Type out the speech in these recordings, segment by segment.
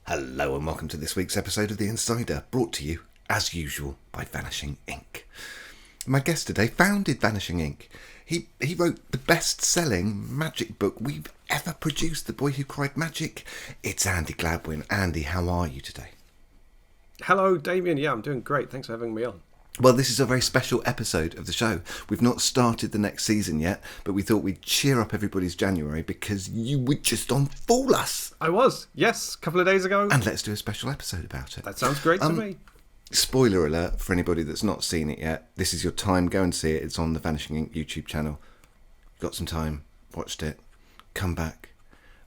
Hello and welcome to this week's episode of The Insider, brought to you, as usual, by Vanishing Inc. My guest today founded Vanishing Inc. He wrote the best-selling magic book we've ever produced, The Boy Who Cried Magic. It's Andi Gladwin. Andy, how are you today? Hello, Damien. Yeah, I'm doing great. Thanks for having me on. Well, this is a very special episode of the show. We've not started the next season yet, but we thought we'd cheer up everybody's January because you were just on Fool Us. I was, yes, a couple of days ago. And let's do a special episode about it. That sounds great to me. Spoiler alert for anybody that's not seen it yet. This is your time. Go and see it. It's on the Vanishing Inc. YouTube channel. Got some time. Watched it. Come back.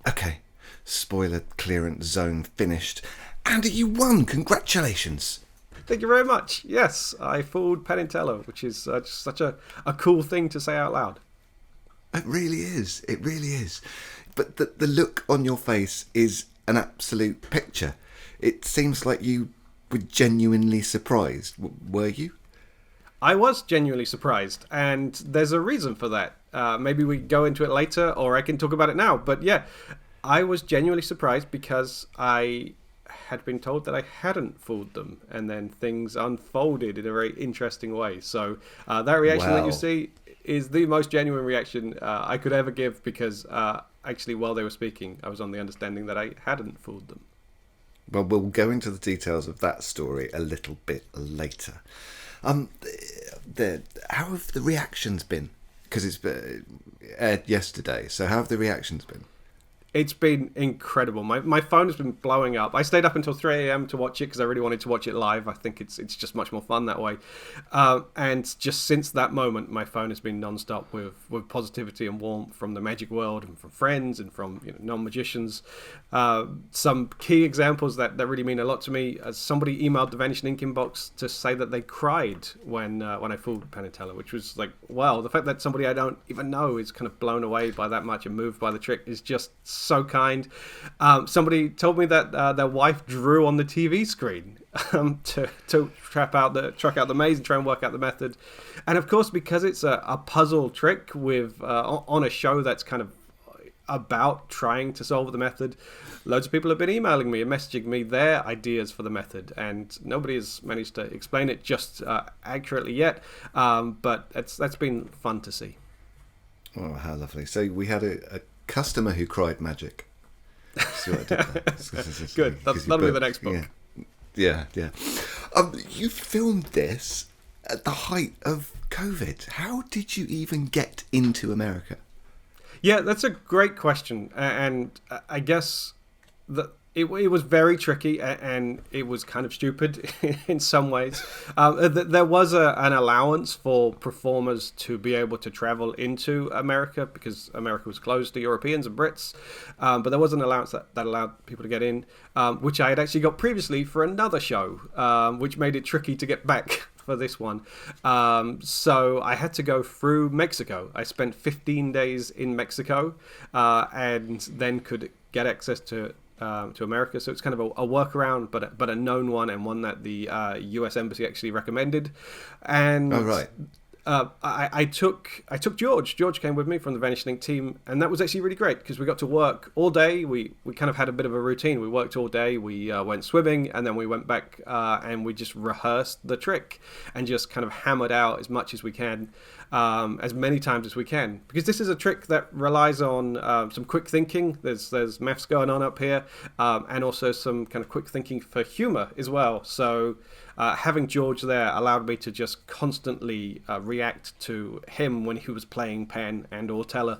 Okay. Spoiler clearance zone finished. Andy, you won. Congratulations. Thank you very much. Yes, I fooled Penn Teller, which is just such a cool thing to say out loud. It really is. It really is. But the look on your face is an absolute picture. It seems like you were genuinely surprised. Were you? I was genuinely surprised, and there's a reason for that. Maybe we go into it later, or I can talk about it now. But yeah, I was genuinely surprised because I had been told that I hadn't fooled them, and then things unfolded in a very interesting way. So that reaction that you see is the most genuine reaction I could ever give, because actually while they were speaking I was on the understanding that I hadn't fooled them. Well, we'll go into the details of that story a little bit later. How have the reactions been? Because it's aired yesterday, so how have the reactions been? It's been incredible. My phone has been blowing up. I stayed up until 3 a.m. to watch it because I really wanted to watch it live. I think it's just much more fun that way. And just since that moment, my phone has been non-stop with positivity and warmth from the magic world and from friends and from non-magicians. Some key examples that really mean a lot to me. Somebody emailed the Vanishing Inc. inbox to say that they cried when I fooled Penn Teller, which was like, wow, the fact that somebody I don't even know is kind of blown away by that much and moved by the trick is just so kind. Somebody told me that their wife drew on the TV screen to track out the maze and try and work out the method. And of course, because it's a puzzle trick with on a show that's kind of about trying to solve the method, loads of people have been emailing me and messaging me their ideas for the method, and nobody has managed to explain it just accurately yet. But that's been fun to see. Oh, how lovely. So we had a customer who cried magic. See what I did there? Good. That'll be the next book. Yeah. You filmed this at the height of COVID. How did you even get into America? Yeah, that's a great question. And I guess that it was very tricky, and it was kind of stupid in some ways. There was an allowance for performers to be able to travel into America because America was closed to Europeans and Brits. But there was an allowance that allowed people to get in, which I had actually got previously for another show, which made it tricky to get back for this one. So I had to go through Mexico. I spent 15 days in Mexico and then could get access to America. So it's kind of a workaround, but a known one, and one that the US Embassy actually recommended. And oh, right. I took George. George came with me from the Vanishing team, and that was actually really great because we got to work all day. We kind of had a bit of a routine. We worked all day. We went swimming, and then we went back and we just rehearsed the trick and just kind of hammered out as much as we can, as many times as we can, because this is a trick that relies on some quick thinking. There's maths going on up here, and also some kind of quick thinking for humor as well. So having George there allowed me to just constantly react to him when he was playing Penn and or Teller.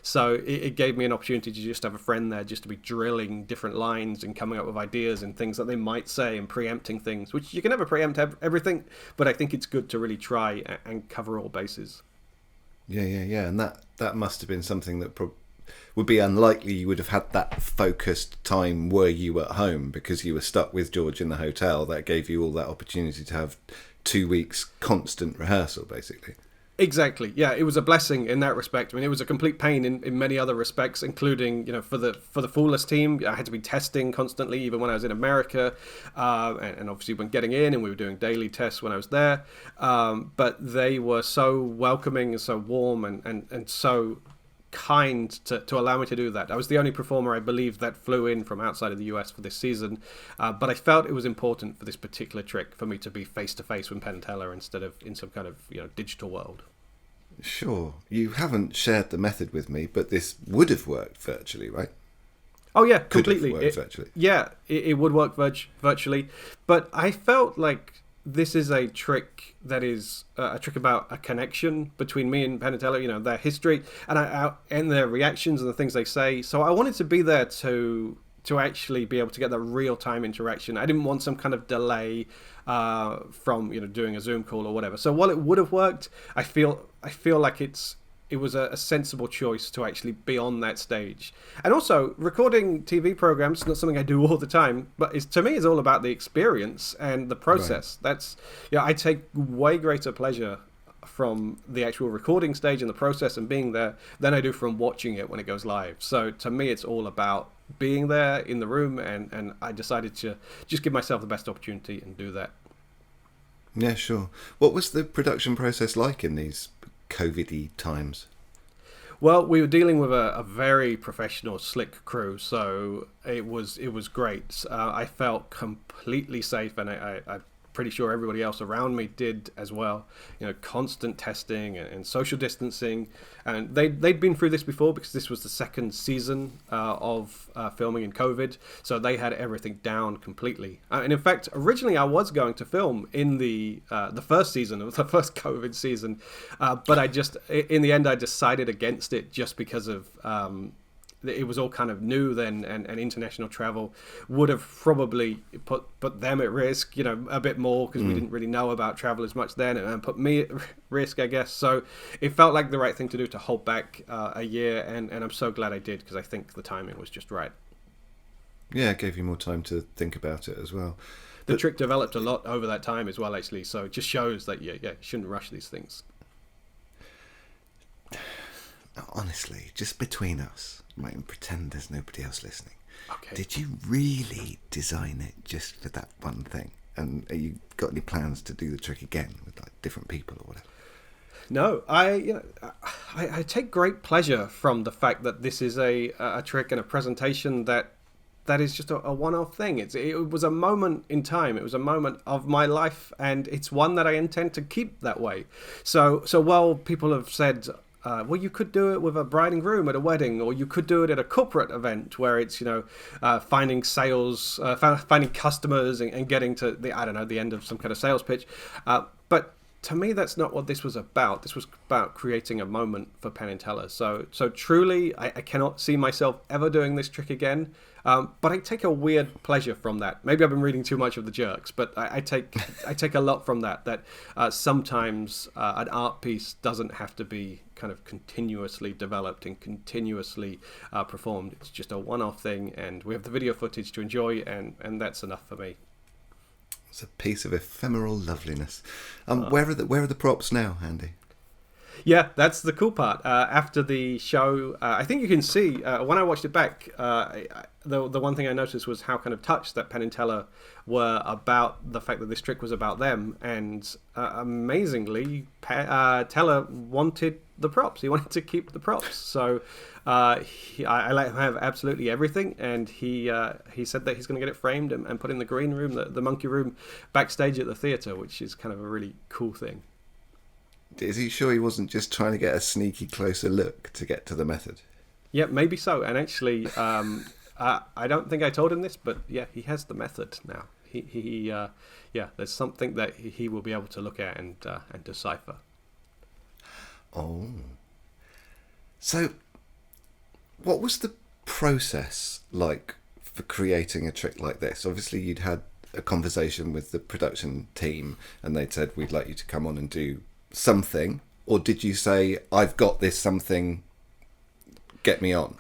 So it gave me an opportunity to just have a friend there, just to be drilling different lines and coming up with ideas and things that they might say and preempting things, which you can never preempt everything, but I think it's good to really try and cover all bases. Yeah. And that must have been something that would be unlikely you would have had that focused time were you at home, because you were stuck with George in the hotel. That gave you all that opportunity to have 2 weeks constant rehearsal, basically. Exactly. Yeah, it was a blessing in that respect. I mean, it was a complete pain in many other respects, including, for the Fool Us team, I had to be testing constantly, even when I was in America, and obviously when getting in, and we were doing daily tests when I was there. But they were so welcoming and so warm and so kind to allow me to do that. I was the only performer, I believe, that flew in from outside of the US for this season, but I felt it was important for this particular trick for me to be face to face with Penn Teller instead of in some kind of digital world. Sure, you haven't shared the method with me, but this would have worked virtually, right? Oh yeah, Could completely. have worked virtually. Yeah, it would work virtually, but I felt like this is a trick that is a trick about a connection between me and Penn Teller, their history and their reactions and the things they say. So I wanted to be there to actually be able to get that real-time interaction. I didn't want some kind of delay from doing a Zoom call or whatever. So while it would have worked, I feel like it was a sensible choice to actually be on that stage. And also, recording TV programs is not something I do all the time, but to me is all about the experience and the process. Right. That's I take way greater pleasure from the actual recording stage and the process and being there than I do from watching it when it goes live. So to me, it's all about being there in the room, and I decided to just give myself the best opportunity and do that. Yeah, sure. What was the production process like in these COVID-y times? Well, we were dealing with a very professional, slick crew, so it was great. I felt completely safe, and I'm pretty sure everybody else around me did as well. Constant testing and social distancing, and they'd been through this before because this was the second season of filming in COVID, so they had everything down completely. And in fact, originally I was going to film in the first season of the first COVID season, but in the end I decided against it just because of it was all kind of new then, and international travel would have probably put them at risk, a bit more, because we didn't really know about travel as much then, and put me at risk, I guess. So it felt like the right thing to do to hold back a year, and I'm so glad I did, because I think the timing was just right. Yeah, it gave you more time to think about it as well. The trick developed a lot over that time as well, actually, so it just shows that you shouldn't rush these things. Honestly, just between us, might even pretend there's nobody else listening. Okay. Did you really design it just for that one thing? And have you got any plans to do the trick again with different people or whatever? No, I take great pleasure from the fact that this is a trick and a presentation that is just a one-off thing. It was a moment in time. It was a moment of my life, and it's one that I intend to keep that way. So while people have said, well, you could do it with a bride and groom at a wedding, or you could do it at a corporate event where it's finding sales, finding customers, and getting to the end of some kind of sales pitch. But to me, that's not what this was about. This was about creating a moment for Penn and Teller. So truly, I cannot see myself ever doing this trick again. But I take a weird pleasure from that. Maybe I've been reading too much of the Jerks, but I take a lot from that. That sometimes an art piece doesn't have to be kind of continuously developed and continuously performed. It's just a one-off thing, and we have the video footage to enjoy, and that's enough for me. It's a piece of ephemeral loveliness. Where are the props now, Andy? Yeah, that's the cool part. After the show, I think you can see, when I watched it back, the one thing I noticed was how kind of touched that Penn and Teller were about the fact that this trick was about them. And amazingly, Teller wanted the props. He wanted to keep the props. So I let him have absolutely everything. And he said that he's going to get it framed and put in the green room, the monkey room, backstage at the theatre, which is kind of a really cool thing. Is he sure he wasn't just trying to get a sneaky closer look to get to the method? Yeah, maybe so. And actually, I don't think I told him this, but yeah, he has the method now. There's something that he will be able to look at and decipher. Oh. So, what was the process like for creating a trick like this? Obviously, you'd had a conversation with the production team, and they'd said, we'd like you to come on and do something, or did you say, I've got this something, get me on?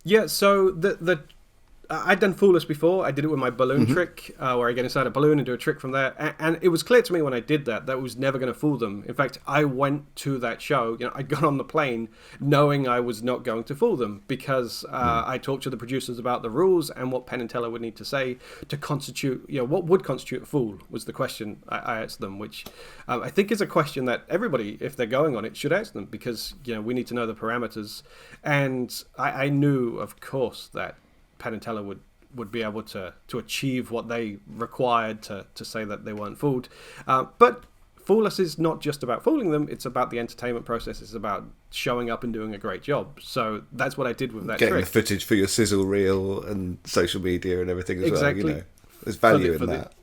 Yeah, so the I'd done Fool Us before. I did it with my balloon trick, where I get inside a balloon and do a trick from there. And it was clear to me when I did that it was never going to fool them. In fact, I went to that show. I got on the plane knowing I was not going to fool them because I talked to the producers about the rules and what Penn and Teller would need to say to constitute. What would constitute a fool was the question I asked them, which I think is a question that everybody, if they're going on it, should ask them because we need to know the parameters. And I knew, of course, that Penn and Teller would be able to achieve what they required to say that they weren't fooled. But Fool Us is not just about fooling them, it's about the entertainment process, it's about showing up and doing a great job. So that's what I did with that Getting trick. the footage for your sizzle reel and social media and everything as Exactly. well. There's value in that.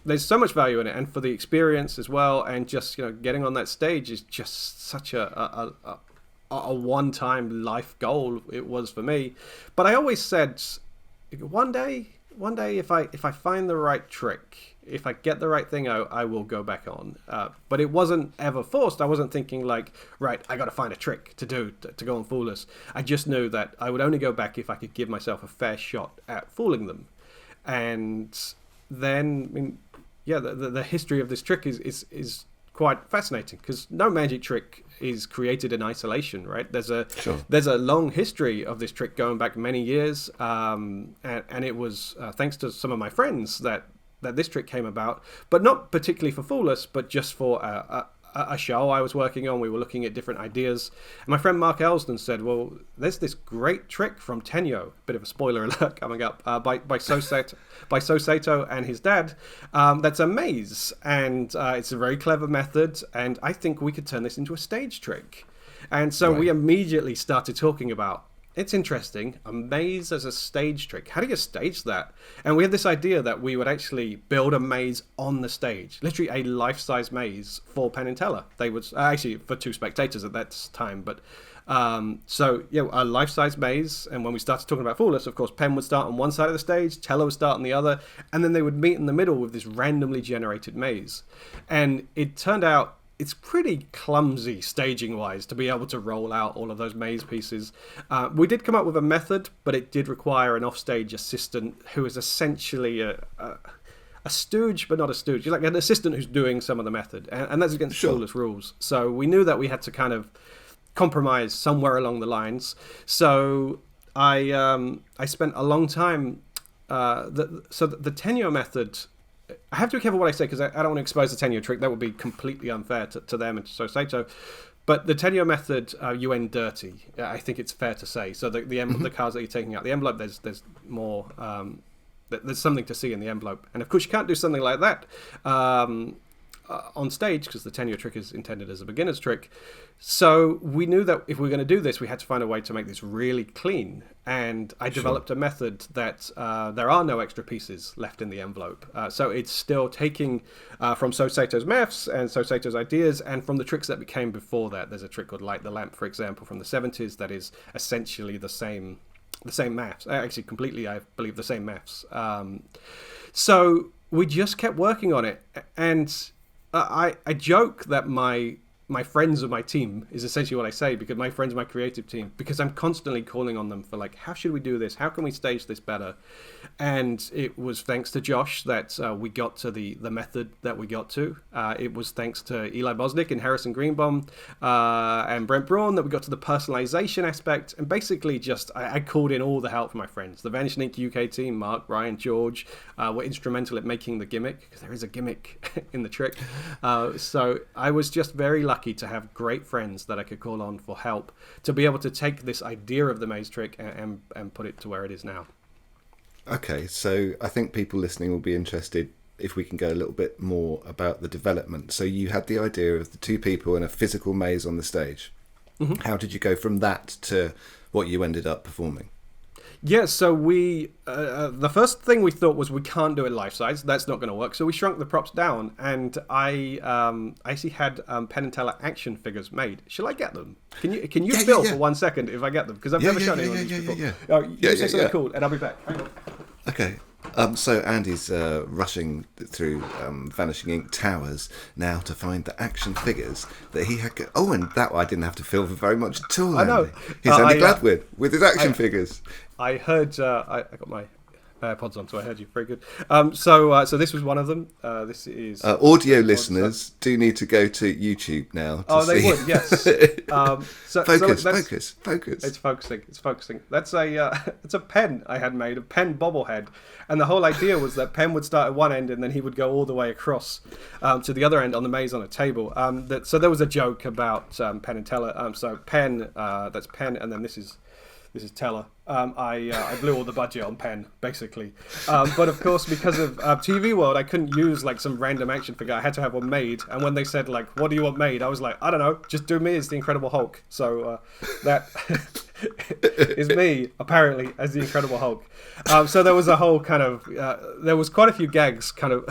There's so much value in it, and for the experience as well, and just getting on that stage is just such a one-time life goal it was for me. But I always said, one day if I find the right trick, if I get the right thing out, I will go back on. But it wasn't ever forced. I wasn't thinking like, right, I got to find a trick to do to go and fool us. I just knew that I would only go back if I could give myself a fair shot at fooling them. And then, the history of this trick is quite fascinating because no magic trick is created in isolation, right? There's a long history of this trick going back many years, and it was thanks to some of my friends that this trick came about, but not particularly for Fool Us, but just for a show I was working on. We were looking at different ideas, and my friend Mark Elsden said, well, there's this great trick from Tenyo, bit of a spoiler alert coming up, by So Sato and his dad, that's a maze, and it's a very clever method, and I think we could turn this into a stage trick. And so we immediately started talking about, it's interesting, a maze as a stage trick. How do you stage that? And we had this idea that we would actually build a maze on the stage, literally a life-size maze for Penn and Teller. They would actually for 2 spectators at that time, but a life-size maze. And when we started talking about Fool Us, of course, Penn would start on one side of the stage, Teller would start on the other, and then they would meet in the middle with this randomly generated maze. And it turned out it's pretty clumsy staging-wise to be able to roll out all of those maze pieces. We did come up with a method, but it did require an offstage assistant who is essentially a stooge, but not a stooge. Like an assistant who's doing some of the method, and that's against Fool Us rules. So we knew that we had to kind of compromise somewhere along the lines. So I spent a long time. The Tenyo method. I have to be careful what I say because I don't want to expose the Tenyo trick. That would be completely unfair to them and to So Sato. But the Tenyo method, you end dirty. I think it's fair to say. So the cards that you're taking out, the envelope, there's more. There's something to see in the envelope, and of course you can't do something like that on stage because the Tenyo trick is intended as a beginner's trick. So we knew that if we were going to do this, we had to find a way to make this really clean. And I developed a method that there are no extra pieces left in the envelope. So it's still taking from So Sato's maths and So Sato's ideas and from the tricks that became before that. There's a trick called Light the Lamp, for example, from the 70s that is essentially the same maths. Actually, completely, I believe, the same maths. So we just kept working on it. And I joke that my friends of my team is essentially what I say, because my friends are my creative team, because I'm constantly calling on them for like, how should we do this? How can we stage this better? And it was thanks to Josh that we got to the method that we got to. It was thanks to Eli Bosnick and Harrison Greenbaum and Brent Braun that we got to the personalization aspect. And basically just, I called in all the help from my friends. The Vanishing UK team, Mark, Ryan, George, were instrumental at making the gimmick, because there is a gimmick in the trick. So I was just very lucky to have great friends that I could call on for help to be able to take this idea of the maze trick and put it to where it is now. Okay, so I think people listening will be interested if we can go a little bit more about the development. So you had the idea of the two people in a physical maze on the stage. Mm-hmm. How did you go from that to what you ended up performing? Yeah, so we the first thing we thought was we can't do it life size. That's not going to work. So we shrunk the props down, and I actually had Penn and Teller action figures made. Shall I get them? Can you film for 1 second if I get them? Because I've never shown anyone these before. You say something cool, and I'll be back. Hang on. Okay. So Andy's rushing through Vanishing Ink Towers now to find the action figures that he had. And that I didn't have to film for very much at all. I know. He's Andi Gladwin with his action figures. I heard. I got my AirPods on, so I heard you. Very good. So this was one of them. This is audio listeners do need to go to YouTube now. To they see. would, yes. Focus. It's focusing. That's it's a Penn I had made, a Penn bobblehead, and the whole idea was that Penn would start at one end and then he would go all the way across to the other end on the maze on a table. So there was a joke about Penn and Teller. So Penn, that's Penn, and then this is Teller. I blew all the budget on Penn, basically. But of course, because of TV World, I couldn't use like some random action figure. I had to have one made. And when they said like, "What do you want made?" I was like, "I don't know. Just do me as the Incredible Hulk." So that is me, apparently, as the Incredible Hulk. So there was a whole kind of there was quite a few gags, kind of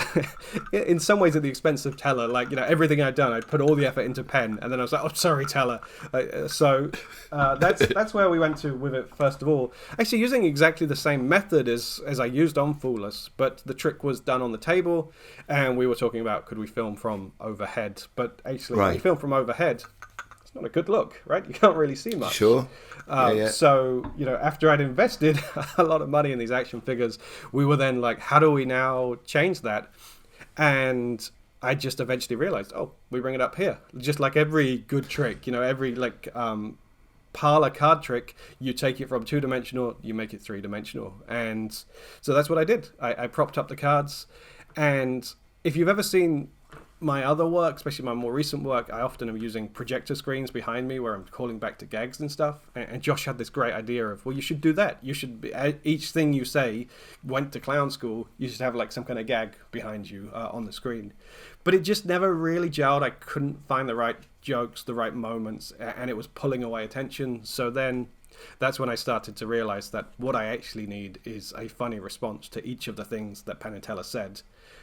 in some ways at the expense of Teller. Like, everything I'd done, I'd put all the effort into Penn, and then I was like, "Oh, sorry, Teller." So that's where we went to with it first of all. Actually, using exactly the same method as I used on Fool Us, but the trick was done on the table, and we were talking about could we film from overhead. But actually, when you film from overhead, it's not a good look, right? You can't really see much. Sure. So, after I'd invested a lot of money in these action figures, we were then like, how do we now change that? And I just eventually realized, we bring it up here. Just like every good trick, every parlor card trick, you take it from 2-dimensional, you make it 3-dimensional. And so that's what I did. I propped up the cards. And if you've ever seen my other work, especially my more recent work, I often am using projector screens behind me where I'm calling back to gags and stuff. And Josh had this great idea of, well, you should do that. You should be, each thing you say went to clown school. You should have like some kind of gag behind you on the screen. But it just never really gelled. I couldn't find the right jokes, the right moments, and it was pulling away attention. So then that's when I started to realize that what I actually need is a funny response to each of the things that Penn and Teller said.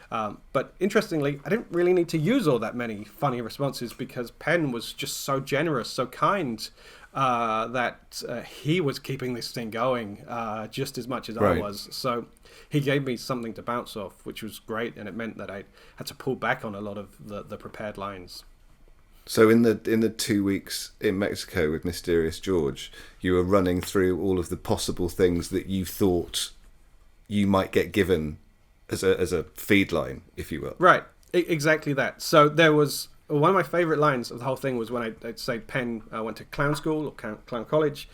But interestingly, I didn't really need to use all that many funny responses because Penn was just so generous, so kind, that he was keeping this thing going just as much as I was. So he gave me something to bounce off, which was great, and it meant that I had to pull back on a lot of the prepared lines. So in the 2 weeks in Mexico with Mysterious George, you were running through all of the possible things that you thought you might get given as a feed line, if you will. Right, exactly that. So there was one of my favorite lines of the whole thing was when I'd say Penn went to clown school or clown college.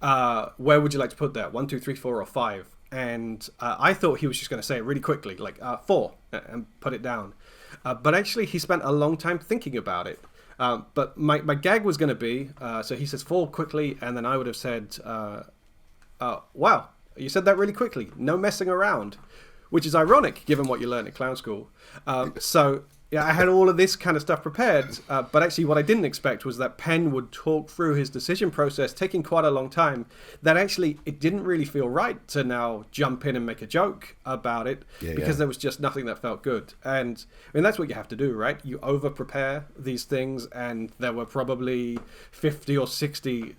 Where would you like to put that? 1, 2, 3, 4, or 5? And I thought he was just going to say it really quickly, like 4, and put it down. But actually, he spent a long time thinking about it. But my gag was going to be, so he says 4 quickly, and then I would have said, wow, you said that really quickly. No messing around. Which is ironic, given what you learned at clown school. So yeah, I had all of this kind of stuff prepared, but actually what I didn't expect was that Penn would talk through his decision process, taking quite a long time, that actually it didn't really feel right to now jump in and make a joke about it, because there was just nothing that felt good. And I mean, that's what you have to do, right? You over-prepare these things, and there were probably 50 or 60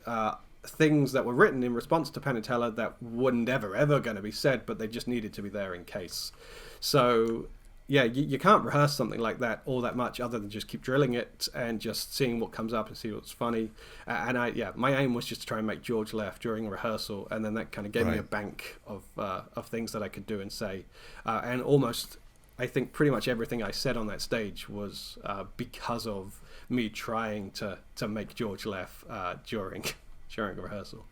things that were written in response to Penn and Teller that weren't ever going to be said, but they just needed to be there in case. So yeah, you can't rehearse something like that all that much other than just keep drilling it and just seeing what comes up and see what's funny. And my aim was just to try and make George laugh during rehearsal, and then that kind of gave me a bank of things that I could do and say. And almost, I think pretty much everything I said on that stage was because of me trying to make George laugh during rehearsal.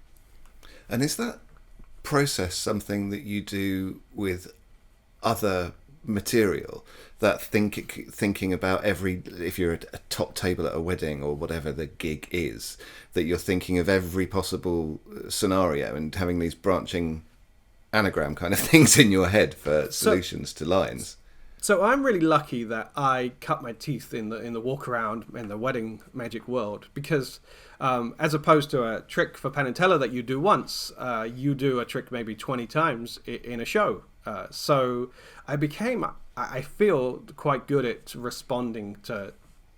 And is that process something that you do with other material, that thinking about if you're at a top table at a wedding or whatever the gig is, that you're thinking of every possible scenario and having these branching anagram kind of things in your head for solutions to lines? So I'm really lucky that I cut my teeth in the walk around in the wedding magic world, because as opposed to a trick for Penn and Teller that you do once, you do a trick maybe 20 times in a show. So I feel quite good at responding to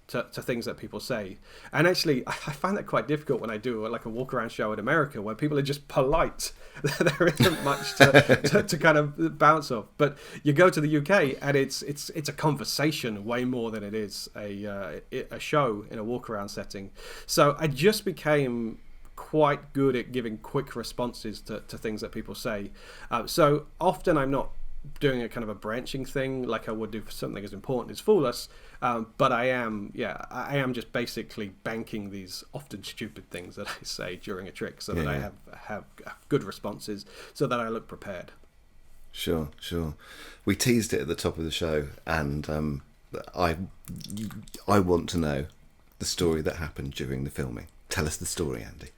things that people say. And actually, I find that quite difficult when I do like a walk around show in America where people are just polite. There isn't much to kind of bounce off. But you go to the UK and it's a conversation way more than it is a show in a walk around setting. So I just became quite good at giving quick responses to things that people say. So often I'm not doing a kind of a branching thing like I would do for something as important as Fool Us, but I am just basically banking these often stupid things that I say during a trick so that I have good responses so that I look prepared. Sure. We teased it at the top of the show, and I want to know the story that happened during the filming. Tell us the story, Andy.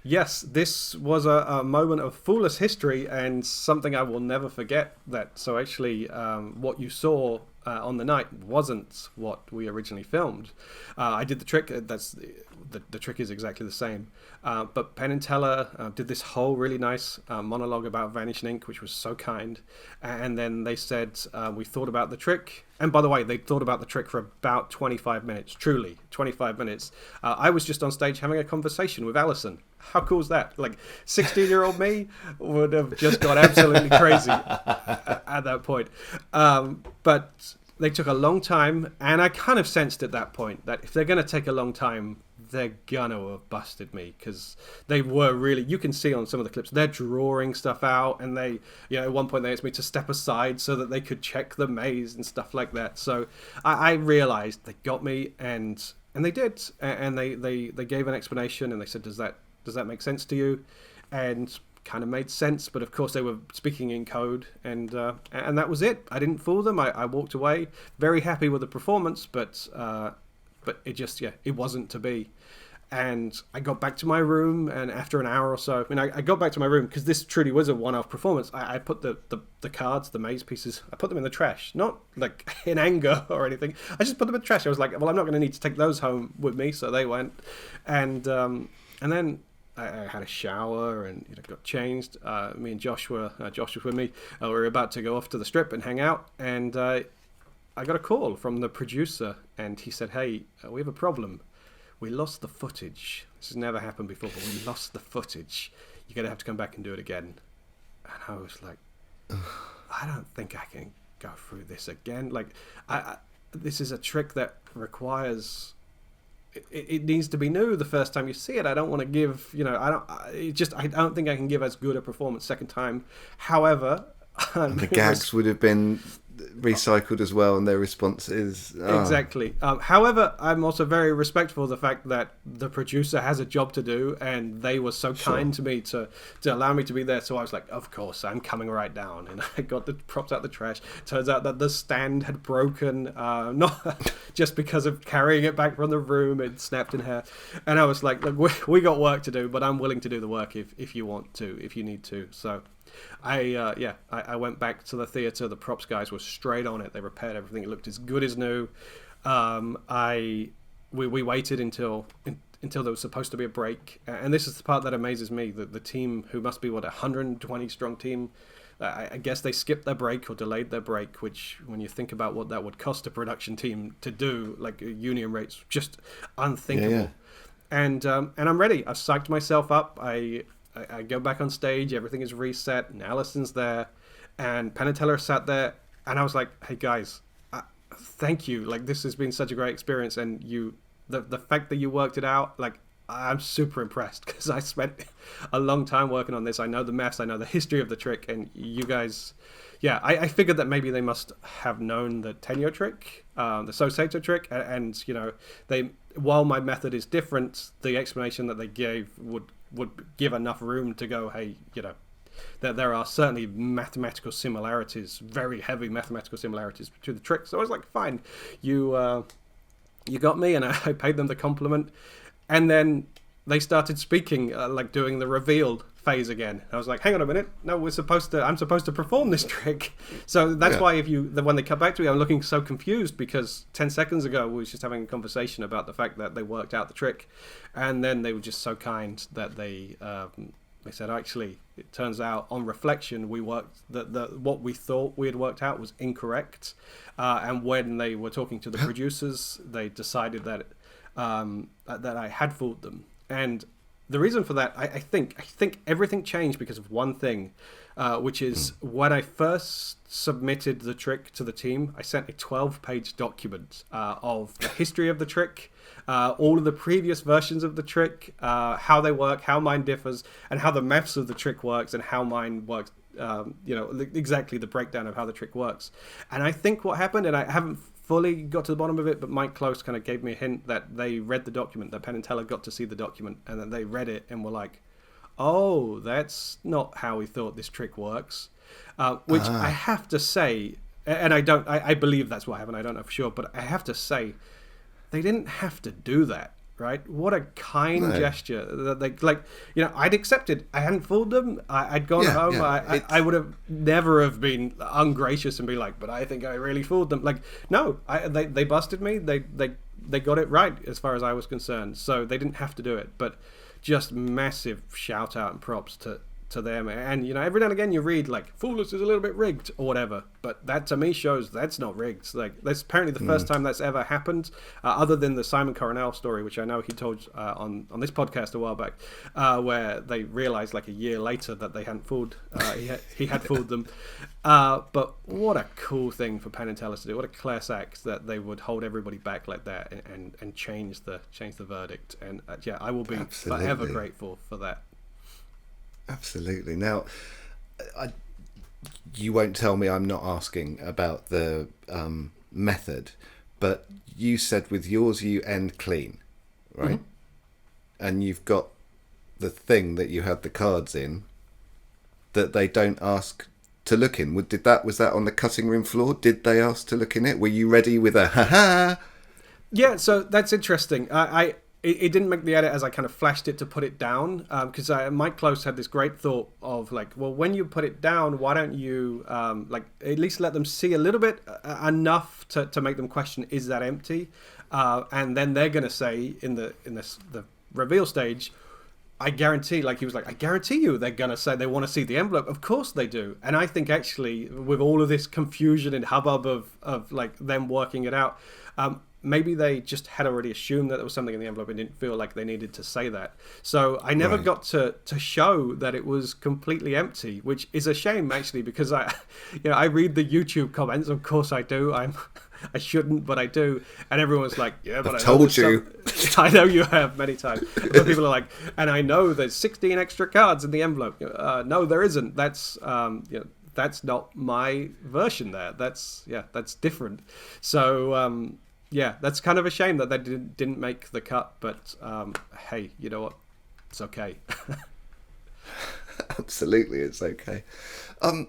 Yes, this was a moment of Fool Us history and something I will never forget. So actually, what you saw on the night wasn't what we originally filmed. I did the trick. The trick is exactly the same. But Penn and Teller did this whole really nice monologue about Vanishing Ink, which was so kind. And then they said, we thought about the trick. And by the way, they thought about the trick for about 25 minutes, truly 25 minutes. I was just on stage having a conversation with Alison. How cool is that? Like 16-year-old me would have just got absolutely crazy at that point. But they took a long time, and I kind of sensed at that point that if they're going to take a long time, they're gonna have busted me, because they were really, you can see on some of the clips, they're drawing stuff out, and they, at one point they asked me to step aside so that they could check the maze and stuff like that. So I realized they got me, and they did, and they gave an explanation, and they said, does that make sense to you? And kind of made sense, but of course they were speaking in code, and that was it. I didn't fool them. I walked away very happy with the performance, but it just, it wasn't to be. And I got back to my room, and after an hour or so, I got back to my room because this truly was a one-off performance. I put the cards, the maze pieces, I put them in the trash, not like in anger or anything. I just put them in the trash. I was like, well, I'm not going to need to take those home with me, so they went. And then I had a shower and got changed. Me and Josh was with me. We were about to go off to the strip and hang out, and I got a call from the producer, and he said, hey, we have a problem. We lost the footage. This has never happened before, but we lost the footage. You're going to have to come back and do it again. And I was like, I don't think I can go through this again. Like, this is a trick that requires... It needs to be new the first time you see it. I don't want to give, I don't think I can give as good a performance second time. However... the gags would have been recycled as well, and their responses exactly. However, I'm also very respectful of the fact that the producer has a job to do, and they were so kind to me to allow me to be there. So I was like, of course, I'm coming right down, and I got the props out the trash. Turns out that the stand had broken, not just because of carrying it back from the room. It snapped in half, and I was like, look, we got work to do, but I'm willing to do the work if you want to, if you need to. So I went back to the theatre. The props guys were straight on it. They repaired everything. It looked as good as new. We waited until there was supposed to be a break, and this is the part that amazes me. The team, who must be 120 strong team, I guess they skipped their break or delayed their break, which, when you think about what that would cost a production team to do, like union rates, just unthinkable. Yeah. And I'm ready. I've psyched myself up. I go back on stage, everything is reset, and Alison's there, and Penn and Teller sat there, and I was like, hey guys, thank you. Like, this has been such a great experience, and the fact that you worked it out, like, I'm super impressed, because I spent a long time working on this. I know the mess, I know the history of the trick, and you guys, I figured that maybe they must have known the Tenyo trick, the Sosato trick, and while my method is different, the explanation that they gave would give enough room to go, hey, that there are certainly mathematical similarities, very heavy mathematical similarities to the trick. So I was like, fine, you got me, and I paid them the compliment. And then they started speaking, like doing the reveal phase again. I was like, hang on a minute, no, I'm supposed to perform this trick. So that's why when they come back to me, I'm looking so confused, because 10 seconds ago we were just having a conversation about the fact that they worked out the trick, and then they were just so kind that they said, actually, it turns out on reflection we worked what we thought we had worked out was incorrect, and when they were talking to the producers, they decided that I had fooled them. And the reason for that, I think everything changed because of one thing. which is when I first submitted the trick to the team, I sent a 12-page document of the history of the trick, all of the previous versions of the trick, how they work, how mine differs, and how the maths of the trick works, and how mine works. Exactly the breakdown of how the trick works. And I think what happened, and I haven't fully got to the bottom of it, but Mike Close kind of gave me a hint that they read the document, that Penn and Teller got to see the document, and that they read it and were like, oh, that's not how we thought this trick works. Which I have to say, and I believe that's what happened, I don't know for sure, but I have to say, they didn't have to do that. Right? What a kind gesture that they I'd accepted. I hadn't fooled them. I'd gone home. I would have never have been ungracious and be like, but I think I really fooled them. Like, no, they busted me. They got it right as far as I was concerned. So they didn't have to do it. But just massive shout out and props to them. And every now and again you read like Fool Us is a little bit rigged or whatever, but that to me shows that's not rigged. Like, that's apparently the first time that's ever happened, other than the Simon Coronel story, which I know he told on this podcast a while back, where they realized like a year later that they hadn't fooled he had fooled them. But what a cool thing for Penn and Teller to do. What a class act that they would hold everybody back like that and change the verdict. And I will be forever grateful for that. Absolutely. Now, you won't tell me I'm not asking about the method, but you said with yours you end clean, right? Mm-hmm. And you've got the thing that you had the cards in that they don't ask to look in. Was that on the cutting room floor? Did they ask to look in it? Were you ready with a ha-ha? Yeah, so that's interesting. It didn't make the edit as I kind of flashed it to put it down, because Mike Close had this great thought of like, well, when you put it down, why don't you at least let them see a little bit, enough to make them question, is that empty? And then they're going to say in the reveal stage, I guarantee, like he was like, I guarantee you they're going to say they want to see the envelope. Of course they do. And I think actually with all of this confusion and hubbub of like them working it out, maybe they just had already assumed that there was something in the envelope and didn't feel like they needed to say that. So I never got to show that it was completely empty, which is a shame actually, because I read the YouTube comments. Of course I do. I shouldn't, but I do. And everyone's like, yeah, but I've told you. I know you have many times. But people are like, and I know there's 16 extra cards in the envelope. No, there isn't. That's that's not my version there. That's different. So that's kind of a shame that they didn't make the cut, but hey, you know what? It's okay. Absolutely, it's okay. Are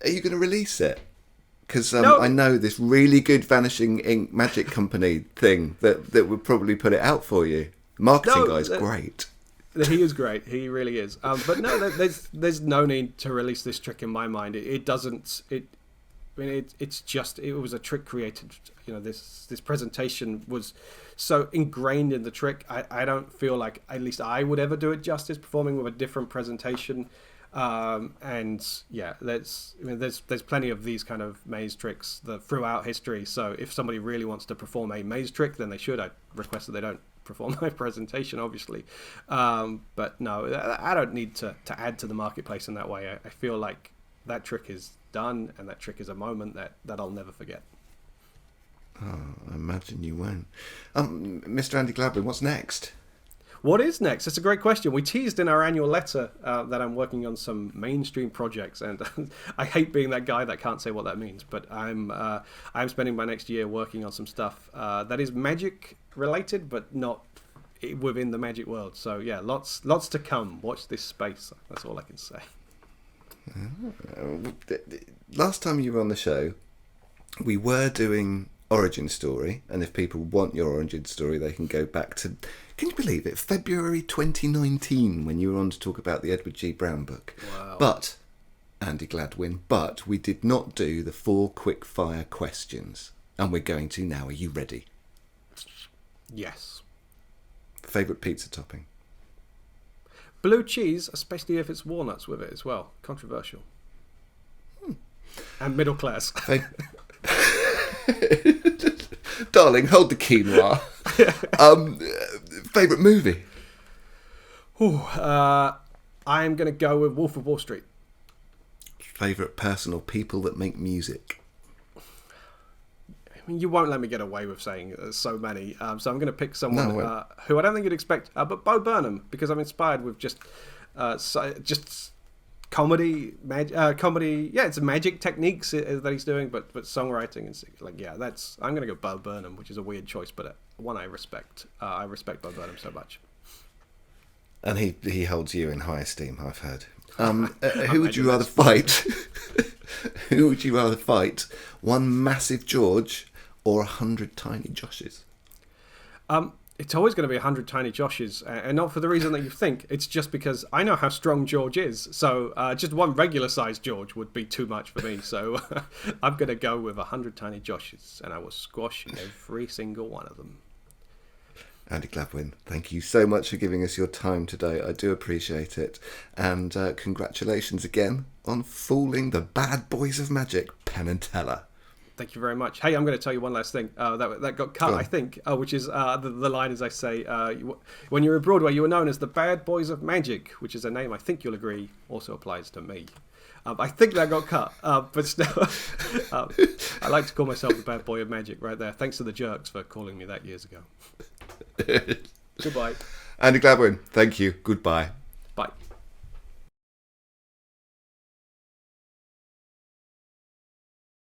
you going to release it? Because No. I know this really good Vanishing Ink magic company thing that would probably put it out for you. Marketing guy's great. He is great. He really is. But no, there's no need to release this trick in my mind. It doesn't. It's just, it was a trick created. This presentation was so ingrained in the trick. I don't feel like at least I would ever do it justice performing with a different presentation. There's plenty of these kind of maze tricks throughout history. So if somebody really wants to perform a maze trick, then they should. I request that they don't perform my presentation, obviously. But no, I don't need to add to the marketplace in that way. I feel like that trick is done, and that trick is a moment that I'll never forget. Oh, I imagine you won't. Mr. Andi Gladwin, what's next? What is next? That's a great question. We teased in our annual letter that I'm working on some mainstream projects, and I hate being that guy that can't say what that means, but I'm spending my next year working on some stuff that is magic related, but not within the magic world. So yeah, lots to come. Watch this space. That's all I can say. Last time you were on the show, we were doing origin story, and if people want your origin story, they can go back to, can you believe it, February 2019, when you were on to talk about the Edward G. Brown book. Wow. But Andi Gladwin, but we did not do the 4 quick fire questions, and we're going to now. Are you ready? Yes. Favourite pizza topping? Blue cheese, especially if it's walnuts with it as well. Controversial. And middle class. Darling, hold the quinoa. Favourite movie? I'm going to go with Wolf of Wall Street. favourite person or people that make music? I mean, you won't let me get away with saying so many. So I'm going to pick someone No, who I don't think you'd expect, but Bo Burnham, because I'm inspired with just comedy. Yeah, it's magic techniques that he's doing, but songwriting and like, yeah, I'm going to go Bo Burnham, which is a weird choice, but one I respect. I respect Bo Burnham so much. And he holds you in high esteem, I've heard. Who would you rather fight? Who would you rather fight? One massive George or 100 tiny Joshes? It's always going to be 100 tiny Joshes, and not for the reason that you think. It's just because I know how strong George is. So just one regular-sized George would be too much for me. So I'm going to go with 100 tiny Joshes, and I will squash every single one of them. Andi Gladwin, thank you so much for giving us your time today. I do appreciate it. And congratulations again on fooling the bad boys of magic, Penn and Teller. Thank you very much. Hey, I'm going to tell you one last thing that got cut, I think, which is the line as I say, when you were at Broadway, you were known as the Bad Boys of Magic, which is a name I think you'll agree also applies to me. I think that got cut, but still, I like to call myself the Bad Boy of Magic right there. Thanks to the Jerks for calling me that years ago. Goodbye. Andi Gladwin, thank you. Goodbye. Bye.